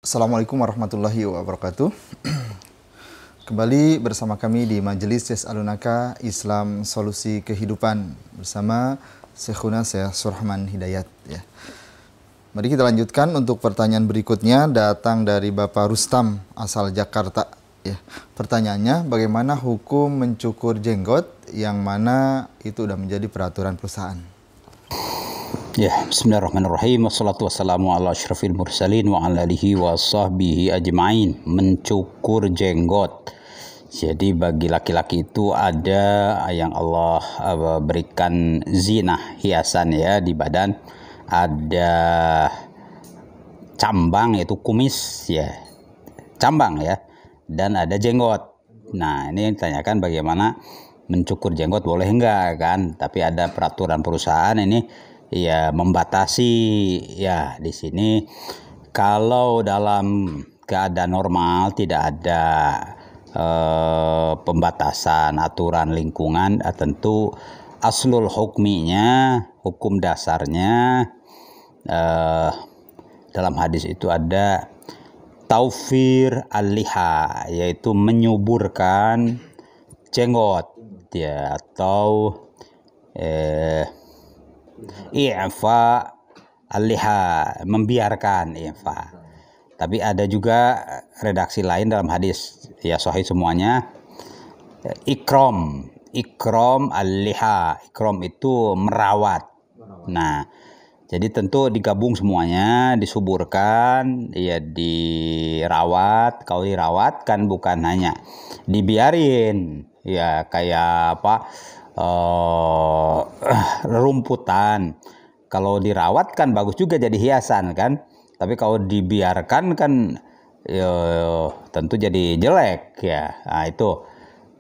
Assalamualaikum warahmatullahi wabarakatuh. Kembali bersama kami di Majelis Yas'alunaka Islam Solusi Kehidupan bersama Syekhuna Syekh Surahman Hidayat. Ya. Mari kita lanjutkan untuk pertanyaan berikutnya, datang dari Bapak Rustam asal Jakarta. Ya. Pertanyaannya, bagaimana hukum mencukur jenggot yang mana itu sudah menjadi peraturan perusahaan? Ya, bismillahirrahmanirrahim. Wassalatu wassalamu ala asyrafil mursalin wa ala alihi wa sahbihi ajma'in. Mencukur jenggot. Jadi bagi laki-laki itu ada yang Allah berikan zinah, hiasan ya di badan. Ada cambang, yaitu kumis ya. Cambang ya. Dan ada jenggot. Nah, ini ditanyakan bagaimana mencukur jenggot boleh enggak kan? Tapi ada peraturan perusahaan ini ya membatasi ya di sini. Kalau dalam keadaan normal tidak ada pembatasan aturan lingkungan, tentu aslul hukminya, hukum dasarnya dalam hadis itu ada taufir al-liha, yaitu menyuburkan jenggot ya, atau i'fa al-liha, membiarkan i'fa. Tapi ada juga redaksi lain dalam hadis ya sahih semuanya, ikram al-liha. Ikram itu merawat. Nah, jadi tentu digabung semuanya, disuburkan, ya dirawat. Kalau dirawat kan bukan hanya dibiarin ya kayak apa rumputan. Kalau dirawat kan bagus juga jadi hiasan kan. Tapi kalau dibiarkan kan ya, tentu jadi jelek ya. Nah, itu.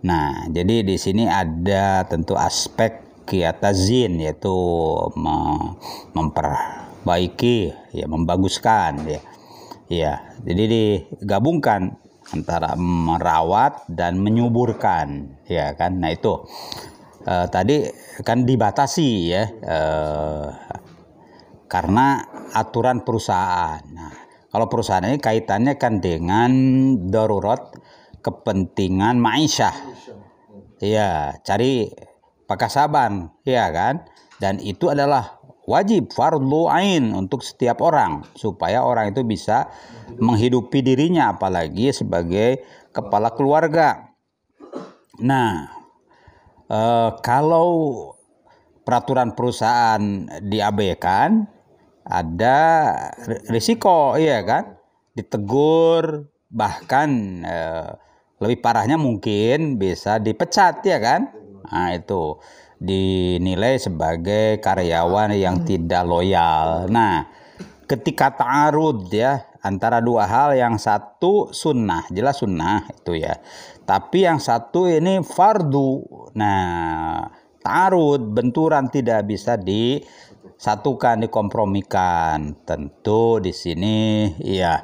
Nah, jadi di sini ada tentu aspek ya tazin, yaitu memperbaiki ya, membaguskan ya. Ya, jadi digabungkan antara merawat dan menyuburkan ya kan. Nah, itu tadi kan dibatasi ya karena aturan perusahaan. Nah, kalau perusahaan ini kaitannya kan dengan darurat, kepentingan ma'isyah. Ya, cari pakasaban, ya kan? Dan itu adalah wajib fardhu ain untuk setiap orang supaya orang itu bisa menghidupi dirinya, apalagi sebagai kepala keluarga. Nah, kalau peraturan perusahaan diabaikan, ada risiko, iya kan? Ditegur, bahkan lebih parahnya mungkin bisa dipecat, ya kan? Nah, itu dinilai sebagai karyawan yang tidak loyal. Nah, ketika ta'arud ya antara dua hal, yang satu sunnah, jelas sunnah itu ya, tapi yang satu ini fardu. Nah, ta'arud, benturan, tidak bisa disatukan, dikompromikan. Tentu di sini ya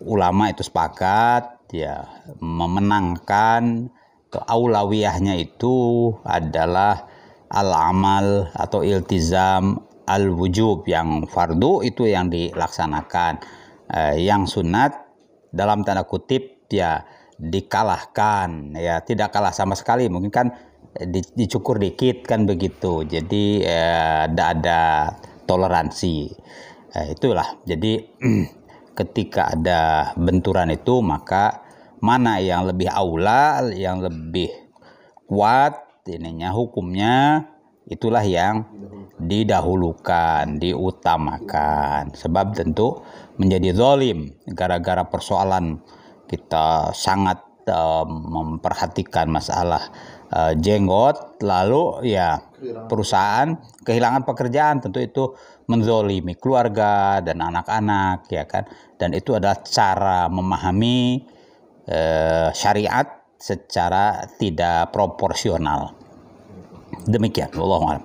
ulama itu sepakat ya memenangkan aulawiyahnya itu adalah al-amal atau iltizam al-wujub. Yang fardu itu yang dilaksanakan, yang sunat dalam tanda kutip ya dikalahkan, ya tidak kalah sama sekali, mungkin kan dicukur dikit kan begitu. Jadi ada toleransi. Itulah. Jadi ketika ada benturan itu, maka mana yang lebih aula, yang lebih kuat ininya hukumnya, itulah yang didahulukan, diutamakan. Sebab tentu menjadi zalim gara-gara persoalan kita sangat memperhatikan masalah jenggot, lalu ya perusahaan kehilangan pekerjaan, tentu itu menzolimi keluarga dan anak-anak ya kan. Dan itu adalah cara memahami syariat secara tidak proporsional. Demikian, wallahu a'lam.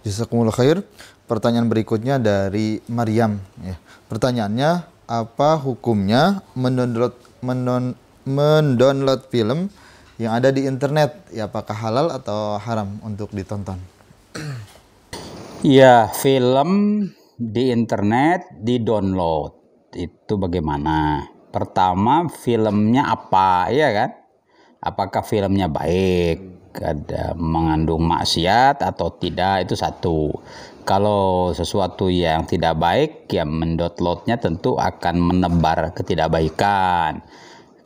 Jazakumullah khair. Pertanyaan berikutnya dari Maryam. Ya. Pertanyaannya, apa hukumnya mendownload film yang ada di internet? Ya, apakah halal atau haram untuk ditonton? Ya, film di internet di download itu bagaimana? Pertama, filmnya apa, ya kan? Apakah filmnya baik, ada mengandung maksiat atau tidak, itu satu. Kalau sesuatu yang tidak baik, ya mendownloadnya tentu akan menebar ketidakbaikan.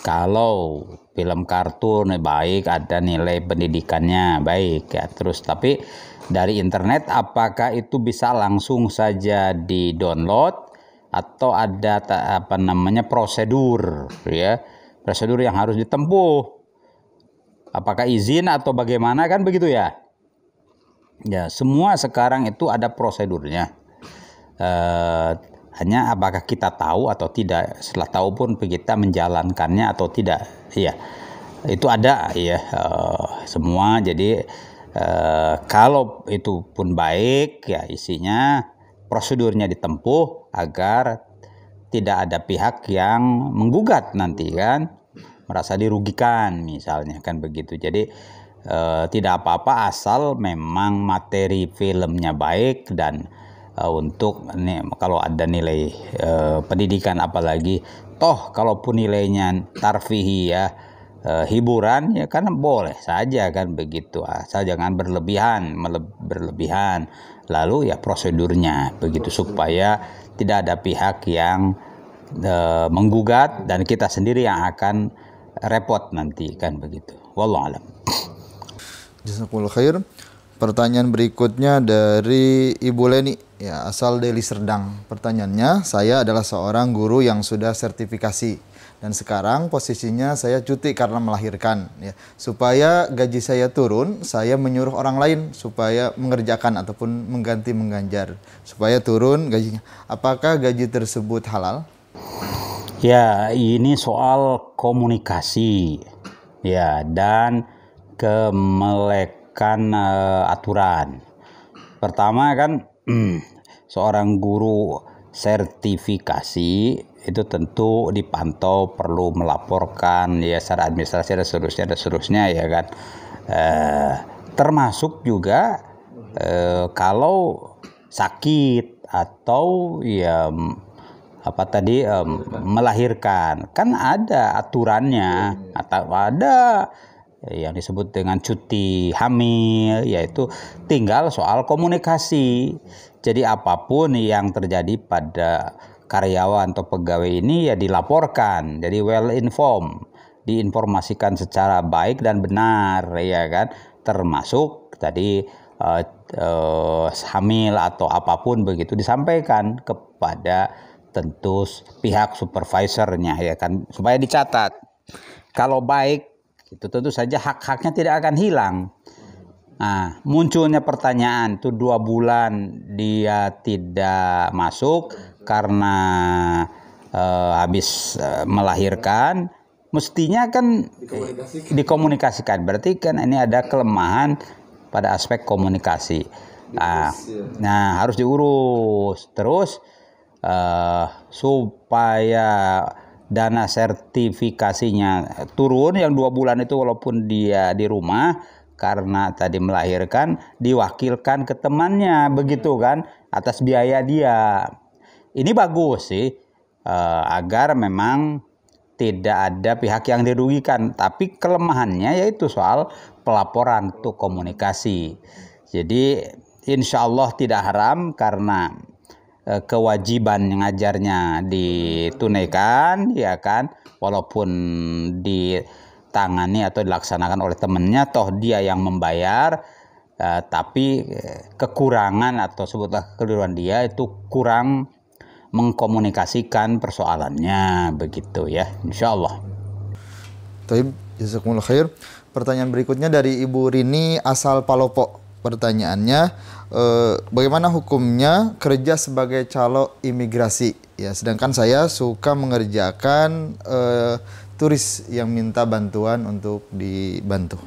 Kalau film kartun baik, ada nilai pendidikannya baik ya. Terus tapi dari internet apakah itu bisa langsung saja di-download atau ada prosedur ya. Prosedur yang harus ditempuh. Apakah izin atau bagaimana, kan begitu ya? Ya, semua sekarang itu ada prosedurnya. Hanya apakah kita tahu atau tidak, setelah tahu pun kita menjalankannya atau tidak. Iya, itu ada ya, semua. Jadi kalau itu pun baik ya, isinya prosedurnya ditempuh agar tidak ada pihak yang menggugat nanti, kan merasa dirugikan misalnya, kan begitu. Jadi tidak apa-apa asal memang materi filmnya baik dan untuk kalau ada nilai pendidikan, apalagi toh kalaupun nilainya tarfihi ya, hiburan ya, kan boleh saja, kan begitu, asal jangan berlebihan. Lalu ya prosedurnya begitu, supaya tidak ada pihak yang menggugat dan kita sendiri yang akan repot nanti, kan begitu. Wallahu alam. Jazakumullah khair. Pertanyaan berikutnya dari Ibu Leni, ya, asal Deli Serdang. Pertanyaannya, saya adalah seorang guru yang sudah sertifikasi dan sekarang posisinya saya cuti karena melahirkan. Ya. Supaya gaji saya turun, saya menyuruh orang lain supaya mengerjakan ataupun mengganjar supaya turun gajinya. Apakah gaji tersebut halal? Ya, ini soal komunikasi ya, dan kemelekan aturan. Pertama kan seorang guru sertifikasi itu tentu dipantau, perlu melaporkan ya secara administrasi dan seterusnya ya kan. Termasuk juga kalau sakit atau ya melahirkan, kan ada aturannya, atau ada yang disebut dengan cuti hamil, yaitu tinggal soal komunikasi. Jadi apapun yang terjadi pada karyawan atau pegawai ini ya dilaporkan, jadi well informed, diinformasikan secara baik dan benar ya kan, termasuk tadi hamil atau apapun begitu disampaikan kepada tentu pihak supervisornya ya kan, supaya dicatat. Kalau baik itu tentu saja hak-haknya tidak akan hilang. Nah, munculnya pertanyaan itu 2 bulan dia tidak masuk karena habis melahirkan, mestinya kan dikomunikasikan. Berarti kan ini ada kelemahan pada aspek komunikasi. Nah, harus diurus. Terus supaya dana sertifikasinya turun yang 2 bulan itu, walaupun dia di rumah karena tadi melahirkan, diwakilkan ke temannya begitu kan, atas biaya dia. Ini bagus sih, agar memang tidak ada pihak yang dirugikan. Tapi kelemahannya yaitu soal pelaporan untuk komunikasi. Jadi insya Allah tidak haram karena kewajiban ngajarnya ditunaikan ya kan, walaupun ditangani atau dilaksanakan oleh temannya, toh dia yang membayar, tapi kekurangan atau sebutlah kekeliruan dia itu kurang mengkomunikasikan persoalannya begitu ya, insya Allah. Taib, jazakumullah khair. Pertanyaan berikutnya dari Ibu Rini asal Palopo. Pertanyaannya, bagaimana hukumnya kerja sebagai calo imigrasi? Ya, sedangkan saya suka mengerjakan turis yang minta bantuan untuk dibantu.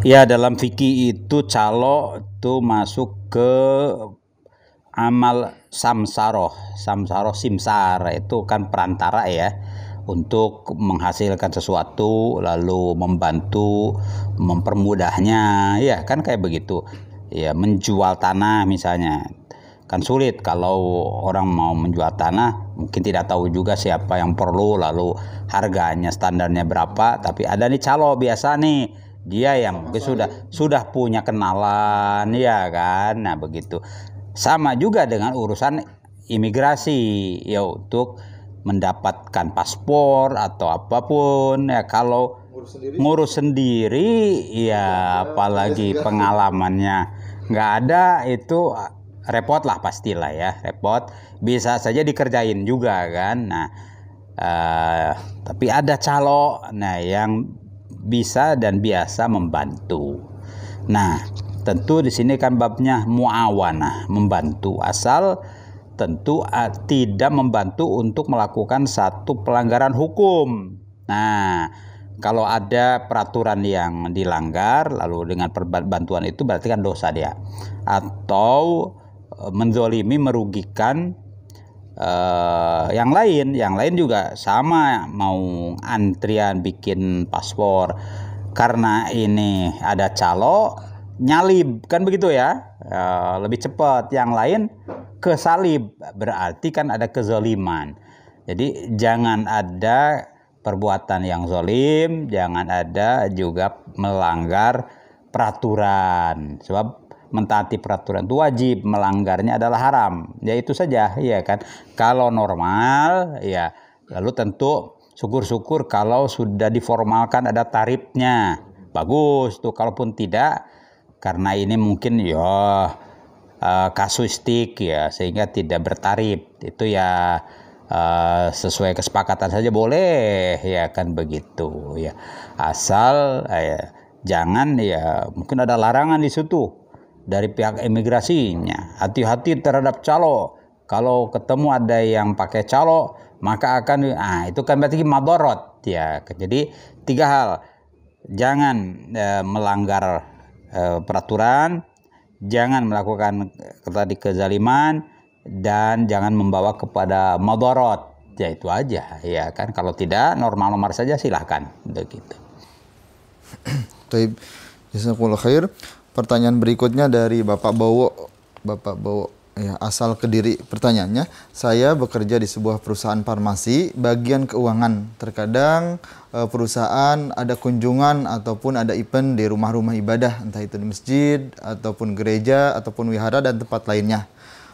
Ya, dalam fikih itu calo itu masuk ke amal samsaroh simsar, itu kan perantara ya, untuk menghasilkan sesuatu lalu membantu mempermudahnya ya kan, kayak begitu ya, menjual tanah misalnya. Kan sulit kalau orang mau menjual tanah, mungkin tidak tahu juga siapa yang perlu, lalu harganya standarnya berapa. Tapi ada nih calo biasa nih, dia yang mungkin sudah punya kenalan, ya kan. Nah begitu. Sama juga dengan urusan imigrasi, ya untuk mendapatkan paspor atau apapun ya, kalau ngurus sendiri ya apalagi pengalamannya nggak ada, itu repot lah pastilah ya, repot. Bisa saja dikerjain juga kan. Nah tapi ada calo yang bisa dan biasa membantu. Nah tentu di sini kan babnya muawanah, membantu, asal tentu tidak membantu untuk melakukan satu pelanggaran hukum. Nah, kalau ada peraturan yang dilanggar, lalu dengan bantuan itu berarti kan dosa dia. Atau menzolimi, merugikan yang lain juga sama, mau antrian bikin paspor. Karena ini ada calo, nyalib kan begitu ya, lebih cepat. Yang lain kesalib, berarti kan ada kezaliman. Jadi jangan ada perbuatan yang zalim, jangan ada juga melanggar peraturan, sebab mentaati peraturan itu wajib, melanggarnya adalah haram. Ya itu saja, ya kan. Kalau normal ya, lalu tentu syukur-syukur kalau sudah diformalkan ada tarifnya, bagus tuh. Kalaupun tidak, karena ini mungkin ya kasuistik ya, sehingga tidak bertarif, itu ya sesuai kesepakatan saja boleh, ya kan begitu ya. Asal jangan ya, mungkin ada larangan di situ dari pihak imigrasinya, hati-hati terhadap calo. Kalau ketemu ada yang pakai calo, maka akan itu kan berarti madorot ya. Jadi 3 hal, jangan melanggar peraturan, jangan melakukan tadi kezaliman, dan jangan membawa kepada madorot. Ya itu aja ya kan. Kalau tidak, normal-normal saja silahkan begitu. Taib, jazakumullah khair. Pertanyaan berikutnya dari Bapak Bowo ya, asal Kediri. Pertanyaannya, saya bekerja di sebuah perusahaan farmasi bagian keuangan. Terkadang perusahaan ada kunjungan ataupun ada event di rumah-rumah ibadah, entah itu di masjid ataupun gereja ataupun wihara dan tempat lainnya.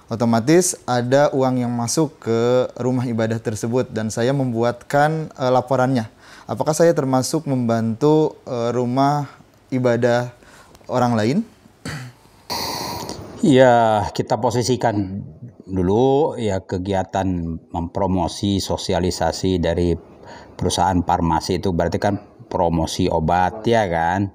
Otomatis ada uang yang masuk ke rumah ibadah tersebut dan saya membuatkan laporannya. Apakah saya termasuk membantu rumah ibadah orang lain? Ya, kita posisikan dulu ya, kegiatan mempromosi sosialisasi dari perusahaan farmasi itu berarti kan promosi obat ya kan.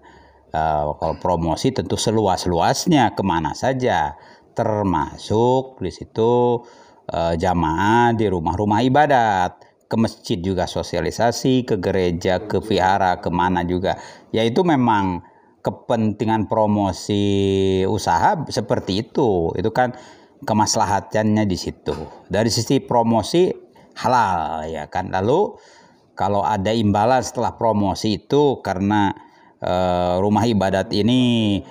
Kalau promosi tentu seluas-luasnya, kemana saja, termasuk di situ jamaah di rumah-rumah ibadat, ke masjid juga sosialisasi, ke gereja, ke vihara, kemana juga. Ya itu memang kepentingan promosi usaha seperti itu kan kemaslahatannya di situ. Dari sisi promosi halal ya kan. Lalu kalau ada imbalan setelah promosi itu karena rumah ibadat ini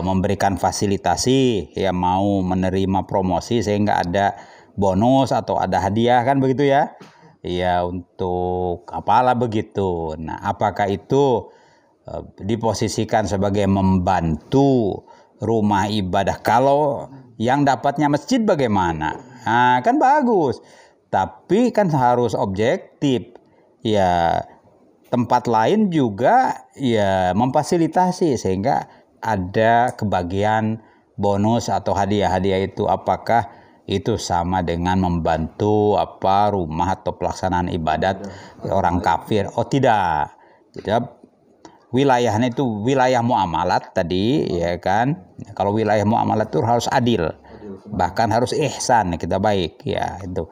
memberikan fasilitasi ya, mau menerima promosi sehingga ada bonus atau ada hadiah kan begitu ya. Ya untuk apalah begitu. Nah, apakah itu diposisikan sebagai membantu rumah ibadah? Kalau yang dapatnya masjid bagaimana? Nah, kan bagus. Tapi kan harus objektif. Ya, tempat lain juga ya memfasilitasi sehingga ada kebagian bonus atau hadiah-hadiah itu. Apakah itu sama dengan membantu rumah atau pelaksanaan ibadat orang kafir? Oh tidak. Tidak. Wilayahnya itu wilayah muamalat tadi ya kan. Kalau wilayah muamalat itu harus adil, bahkan harus ihsan, kita baik ya itu.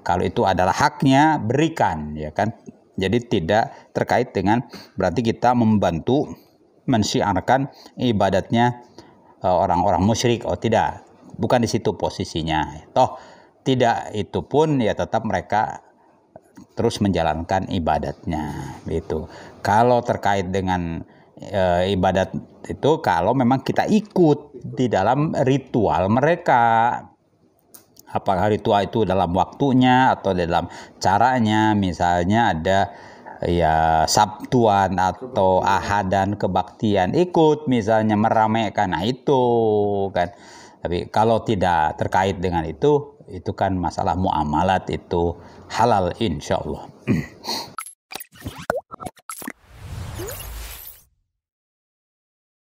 Kalau itu adalah haknya, berikan ya kan. Jadi tidak terkait dengan berarti kita membantu mensyiarkan ibadatnya orang-orang musyrik. Oh tidak, bukan di situ posisinya. Toh tidak, itu pun ya tetap mereka terus menjalankan ibadatnya itu. Kalau terkait dengan ibadat itu kalau memang kita ikut di dalam ritual mereka. Apakah ritual itu dalam waktunya atau dalam caranya, misalnya ada ya Sabtuan atau Ahadan kebaktian, ikut misalnya meramaikan, nah itu kan. Tapi kalau tidak terkait dengan itu kan masalah muamalat, itu halal insya Allah.